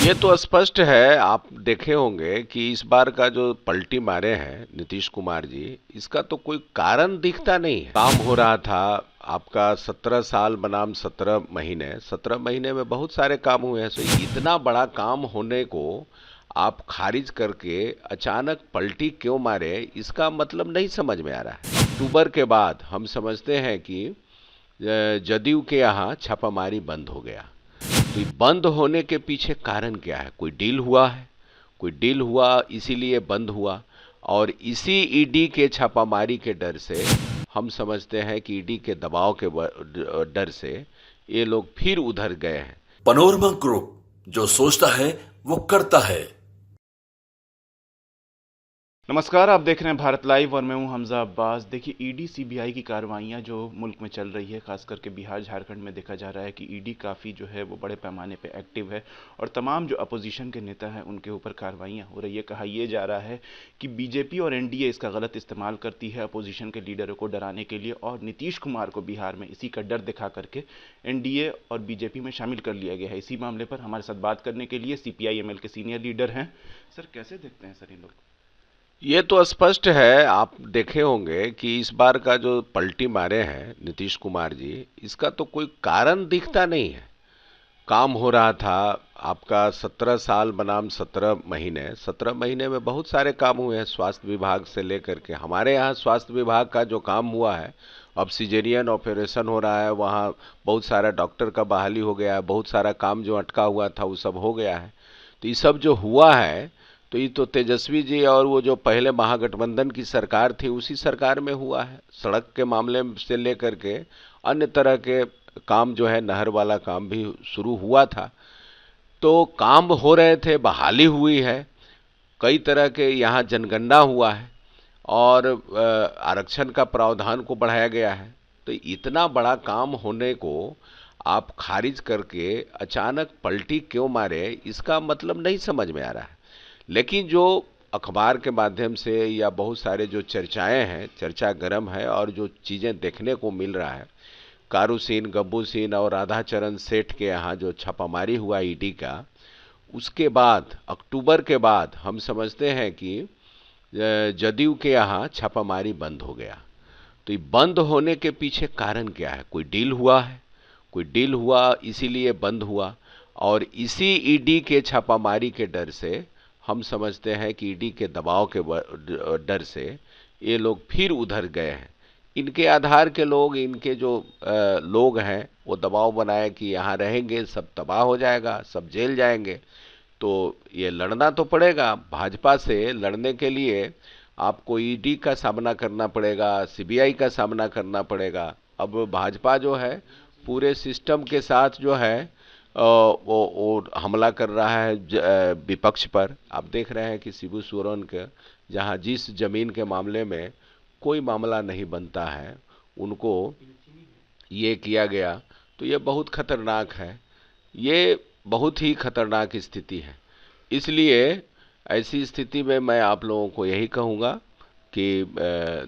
ये तो स्पष्ट है। आप देखे होंगे कि इस बार का जो पलटी मारे हैं नीतीश कुमार जी, इसका तो कोई कारण दिखता नहीं है। काम हो रहा था आपका 17 साल बनाम 17 महीने, 17 महीने में बहुत सारे काम हुए हैं। तो इतना बड़ा काम होने को आप खारिज करके अचानक पलटी क्यों मारे, इसका मतलब नहीं समझ में आ रहा है। अक्टूबर के बाद हम समझते हैं कि जदयू के यहाँ छापामारी बंद हो गया। तो ये बंद होने के पीछे कारण क्या है? कोई डील हुआ है, कोई डील हुआ इसीलिए बंद हुआ। और इसी ईडी के छापामारी के डर से हम समझते हैं कि ईडी के दबाव के डर से ये लोग फिर उधर गए हैं। पनोरमा ग्रुप, जो सोचता है वो करता है। नमस्कार, आप देख रहे हैं भारत लाइव और मैं हूं हमजा अब्बास। देखिए, ईडी सीबीआई की कार्रवाइयां जो मुल्क में चल रही है, खास करके बिहार झारखंड में देखा जा रहा है कि ईडी काफ़ी जो है वो बड़े पैमाने पे एक्टिव है और तमाम जो अपोजिशन के नेता हैं उनके ऊपर कार्रवाइयां हो रही है। कहा यह जा रहा है कि बीजेपी और एनडीए इसका गलत इस्तेमाल करती है अपोजिशन के लीडरों को डराने के लिए, और नीतीश कुमार को बिहार में इसी का डर दिखा करके एनडीए और बीजेपी में शामिल कर लिया गया है। इसी मामले पर हमारे साथ बात करने के लिए सीपीआई-एमएल के सीनियर लीडर हैं। सर, कैसे देखते हैं सर ये लोग? ये तो स्पष्ट है। आप देखे होंगे कि इस बार का जो पलटी मारे हैं नीतीश कुमार जी, इसका तो कोई कारण दिखता नहीं है। काम हो रहा था आपका 17 साल बनाम 17 महीने, 17 महीने में बहुत सारे काम हुए हैं। स्वास्थ्य विभाग से लेकर के हमारे यहाँ स्वास्थ्य विभाग का जो काम हुआ है, अब सिजेरियन ऑपरेशन हो रहा है, वहाँ बहुत सारा डॉक्टर का बहाली हो गया है, बहुत सारा काम जो अटका हुआ था वो सब हो गया है। तो ये सब जो हुआ है, तो ये तो तेजस्वी जी और वो जो पहले महागठबंधन की सरकार थी उसी सरकार में हुआ है। सड़क के मामले से लेकर के अन्य तरह के काम जो है, नहर वाला काम भी शुरू हुआ था। तो काम हो रहे थे, बहाली हुई है, कई तरह के यहाँ जनगणना हुआ है और आरक्षण का प्रावधान को बढ़ाया गया है। तो इतना बड़ा काम होने को आप खारिज करके अचानक पलटी क्यों मारे, इसका मतलब नहीं समझ में आ रहा है। लेकिन जो अखबार के माध्यम से या बहुत सारे जो चर्चाएं हैं, चर्चा गर्म है और जो चीज़ें देखने को मिल रहा है, कारू सिंह, गब्बू सिंह और राधाचरण सेठ के यहाँ जो छापामारी हुआ ईडी का, उसके बाद अक्टूबर के बाद हम समझते हैं कि जदयू के यहाँ छापामारी बंद हो गया। तो ये बंद होने के पीछे कारण क्या है? कोई डील हुआ है, कोई डील हुआ इसीलिए बंद हुआ। और इसी ईडी के छापामारी के डर से हम समझते हैं कि ईडी के दबाव के डर से ये लोग फिर उधर गए हैं। इनके आधार के लोग, इनके जो लोग हैं, वो दबाव बनाए कि यहाँ रहेंगे सब तबाह हो जाएगा, सब जेल जाएंगे। तो ये लड़ना तो पड़ेगा। भाजपा से लड़ने के लिए आपको ईडी का सामना करना पड़ेगा, सीबीआई का सामना करना पड़ेगा। अब भाजपा जो है पूरे सिस्टम के साथ जो है वो हमला कर रहा है विपक्ष पर। आप देख रहे हैं कि शिबू सोरेन के जहां जिस जमीन के मामले में कोई मामला नहीं बनता है, उनको ये किया गया। तो ये बहुत खतरनाक है, ये बहुत ही खतरनाक स्थिति है। इसलिए ऐसी स्थिति में मैं आप लोगों को यही कहूँगा कि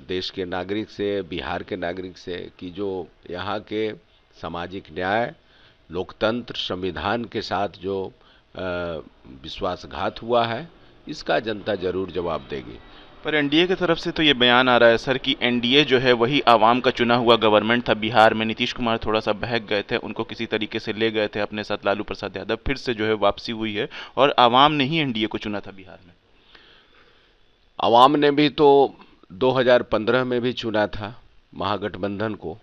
देश के नागरिक से, बिहार के नागरिक से, कि जो यहाँ के सामाजिक न्याय, लोकतंत्र, संविधान के साथ जो विश्वासघात हुआ है, इसका जनता जरूर जवाब देगी। पर एनडीए की तरफ से तो ये बयान आ रहा है सर कि एनडीए जो है वही आवाम का चुना हुआ गवर्नमेंट था। बिहार में नीतीश कुमार थोड़ा सा बहक गए थे, उनको किसी तरीके से ले गए थे अपने साथ लालू प्रसाद यादव, फिर से जो है वापसी हुई है और आवाम ने ही एनडीए को चुना था बिहार में। आवाम ने भी तो 2015 में भी चुना था महागठबंधन को,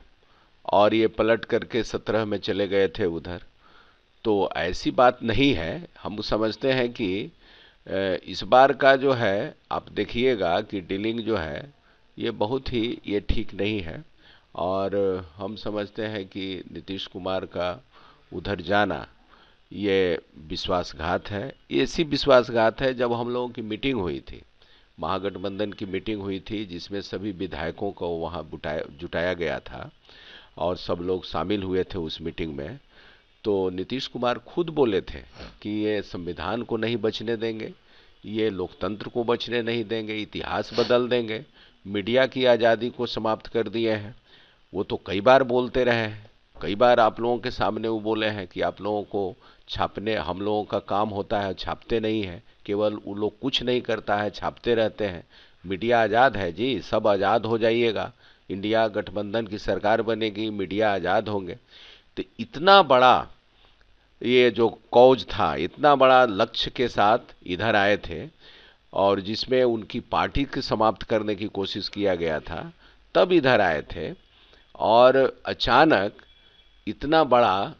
और ये पलट करके 17 में चले गए थे उधर। तो ऐसी बात नहीं है। हम समझते हैं कि इस बार का जो है, आप देखिएगा कि डीलिंग जो है ये बहुत ही ये ठीक नहीं है। और हम समझते हैं कि नीतीश कुमार का उधर जाना ये विश्वासघात है। ऐसी विश्वासघात है, जब हम लोगों की मीटिंग हुई थी, महागठबंधन की मीटिंग हुई थी जिसमें सभी विधायकों को वहाँ जुटाया गया था और सब लोग शामिल हुए थे उस मीटिंग में। तो नीतीश कुमार खुद बोले थे कि ये संविधान को नहीं बचने देंगे, ये लोकतंत्र को बचने नहीं देंगे, इतिहास बदल देंगे, मीडिया की आज़ादी को समाप्त कर दिए हैं। वो तो कई बार बोलते रहे हैं, कई बार आप लोगों के सामने वो बोले हैं कि आप लोगों को छापने हम लोगों का काम होता है, छापते नहीं है। केवल वो लोग कुछ नहीं करता है, छापते रहते हैं। मीडिया आज़ाद है जी, सब आज़ाद हो जाइएगा, इंडिया गठबंधन की सरकार बनेगी, मीडिया आज़ाद होंगे। तो इतना बड़ा ये जो कौज था, इतना बड़ा लक्ष्य के साथ इधर आए थे, और जिसमें उनकी पार्टी को समाप्त करने की कोशिश किया गया था, तब इधर आए थे। और अचानक इतना बड़ा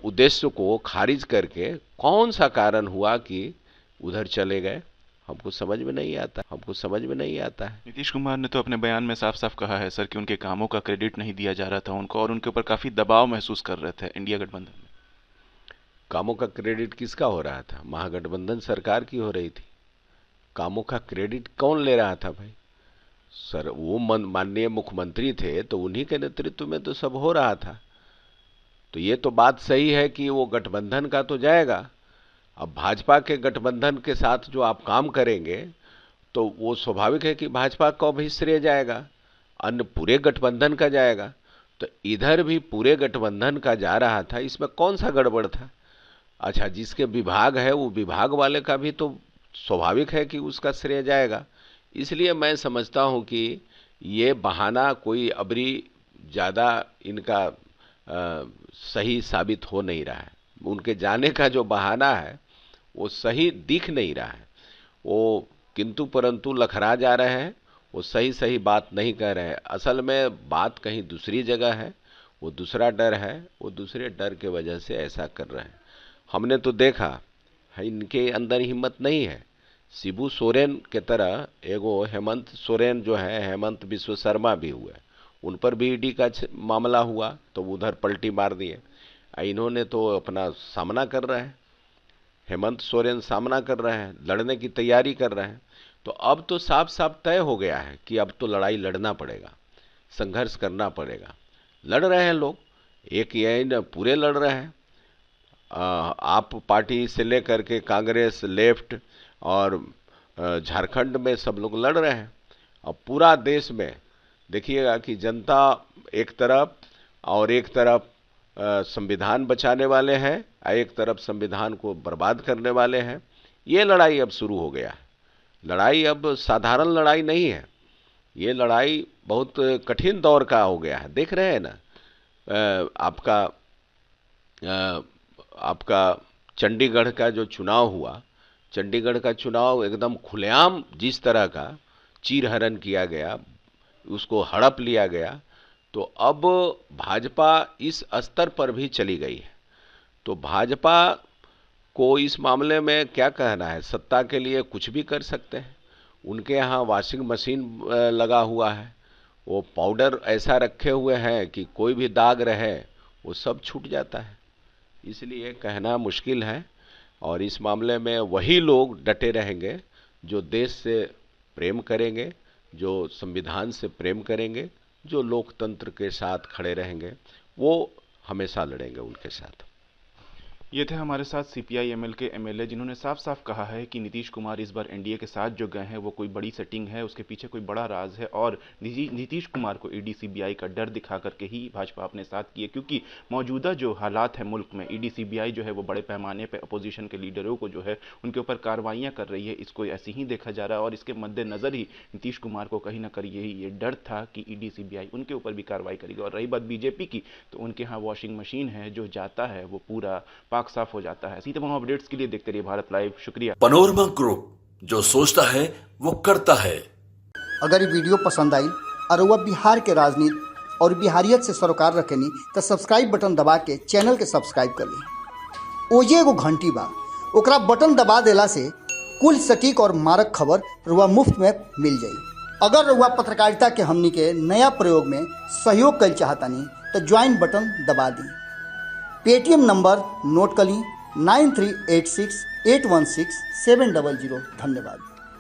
उद्देश्य को खारिज करके कौन सा कारण हुआ कि उधर चले गए, हमको समझ में नहीं आता, हमको समझ में नहीं आता है। नीतीश कुमार ने तो अपने बयान में साफ साफ कहा है सर कि उनके कामों का क्रेडिट नहीं दिया जा रहा था उनको, और उनके ऊपर काफी दबाव महसूस कर रहे थे इंडिया गठबंधन में। कामों का क्रेडिट किसका हो रहा था? महागठबंधन सरकार की हो रही थी। कामों का क्रेडिट कौन ले रहा था भाई? सर वो माननीय मुख्यमंत्री थे, तो उन्हीं के नेतृत्व में तो सब हो रहा था। तो ये तो बात सही है कि वो गठबंधन का तो जाएगा। अब भाजपा के गठबंधन के साथ जो आप काम करेंगे, तो वो स्वाभाविक है कि भाजपा को भी श्रेय जाएगा, अन्य पूरे गठबंधन का जाएगा। तो इधर भी पूरे गठबंधन का जा रहा था, इसमें कौन सा गड़बड़ था? अच्छा, जिसके विभाग है वो विभाग वाले का भी तो स्वाभाविक है कि उसका श्रेय जाएगा। इसलिए मैं समझता हूँ कि ये बहाना कोई अबरी ज़्यादा इनका सही साबित हो नहीं रहा है। उनके जाने का जो बहाना है वो सही दिख नहीं रहा है। वो किंतु परंतु लखरा जा रहे हैं, वो सही सही बात नहीं कह रहे हैं। असल में बात कहीं दूसरी जगह है, वो दूसरा डर है, वो दूसरे डर के वजह से ऐसा कर रहे हैं। हमने तो देखा है इनके अंदर हिम्मत नहीं है। शिबू सोरेन के तरह एगो हेमंत सोरेन जो है, हेमंत बिश्व शर्मा भी हुए, उन पर भी ईडी का मामला हुआ, तो उधर पलटी मार दिए। इन्होंने तो अपना सामना कर रहे हैं, हेमंत सोरेन सामना कर रहे हैं, लड़ने की तैयारी कर रहे हैं। तो अब तो साफ साफ तय हो गया है कि अब तो लड़ाई लड़ना पड़ेगा, संघर्ष करना पड़ेगा। लड़ रहे हैं लोग, एक ये न पूरे लड़ रहे हैं। आप पार्टी से लेकर के कांग्रेस, लेफ्ट और झारखंड में सब लोग लड़ रहे हैं। अब पूरा देश में देखिएगा कि जनता एक तरफ, और एक तरफ संविधान बचाने वाले हैं, और एक तरफ संविधान को बर्बाद करने वाले हैं। ये लड़ाई अब शुरू हो गया है। लड़ाई अब साधारण लड़ाई नहीं है, ये लड़ाई बहुत कठिन दौर का हो गया है। देख रहे हैं ना, आपका चंडीगढ़ का जो चुनाव हुआ, चंडीगढ़ का चुनाव एकदम खुलेआम जिस तरह का चीरहरण किया गया, उसको हड़प लिया गया। तो अब भाजपा इस स्तर पर भी चली गई है। तो भाजपा को इस मामले में क्या कहना है? सत्ता के लिए कुछ भी कर सकते हैं। उनके यहाँ वॉशिंग मशीन लगा हुआ है, वो पाउडर ऐसा रखे हुए हैं कि कोई भी दाग रहे वो सब छूट जाता है। इसलिए कहना मुश्किल है। और इस मामले में वही लोग डटे रहेंगे जो देश से प्रेम करेंगे, जो संविधान से प्रेम करेंगे, जो लोकतंत्र के साथ खड़े रहेंगे, वो हमेशा लड़ेंगे उनके साथ। ये थे हमारे साथ सीपीआई एमएल के एमएलए, जिन्होंने साफ साफ कहा है कि नीतीश कुमार इस बार एनडीए के साथ जो गए हैं वो कोई बड़ी सेटिंग है, उसके पीछे कोई बड़ा राज है, और नीतीश कुमार को ईडी सीबीआई का डर दिखा करके ही भाजपा अपने साथ की है। क्योंकि मौजूदा जो हालात है मुल्क में, ईडी सीबीआई जो है वो बड़े पैमाने पर अपोजिशन के लीडरों को जो है उनके ऊपर कार्रवाइयाँ कर रही है, इसको ऐसे ही देखा जा रहा है। और इसके मद्देनजर ही नीतीश कुमार को कहीं ना कहीं ये डर था कि ईडी सीबीआई उनके ऊपर भी कार्रवाई करेगी। और रही बात बीजेपी की, तो उनके यहाँ वॉशिंग मशीन है, जो जाता है वो पूरा पाक साफ हो जाता है। सीधे वहां अपडेट्स के लिए देखते रहिए भारत लाइव। शुक्रिया। पनोरमा ग्रुप, जो सोचता है वो करता है। अगर ये वीडियो पसंद आई और वह बिहार के राजनीति और बिहारियत से सरोकार रखेनी तो सब्सक्राइब बटन दबा के चैनल के सब्सक्राइब कर ली। ओजे एगो घंटी बा, ओकरा बटन दबा देला से कुल सटीक और मारक खबर रुआ मुफ्त में मिल जाई। अगर रुआ पत्रकारिता के हमनी के नया प्रयोग में सहयोग कर चाहतानी तो ज्वाइन बटन दबा दी। पेटीएम नंबर नोट कर ली 9386816700। धन्यवाद।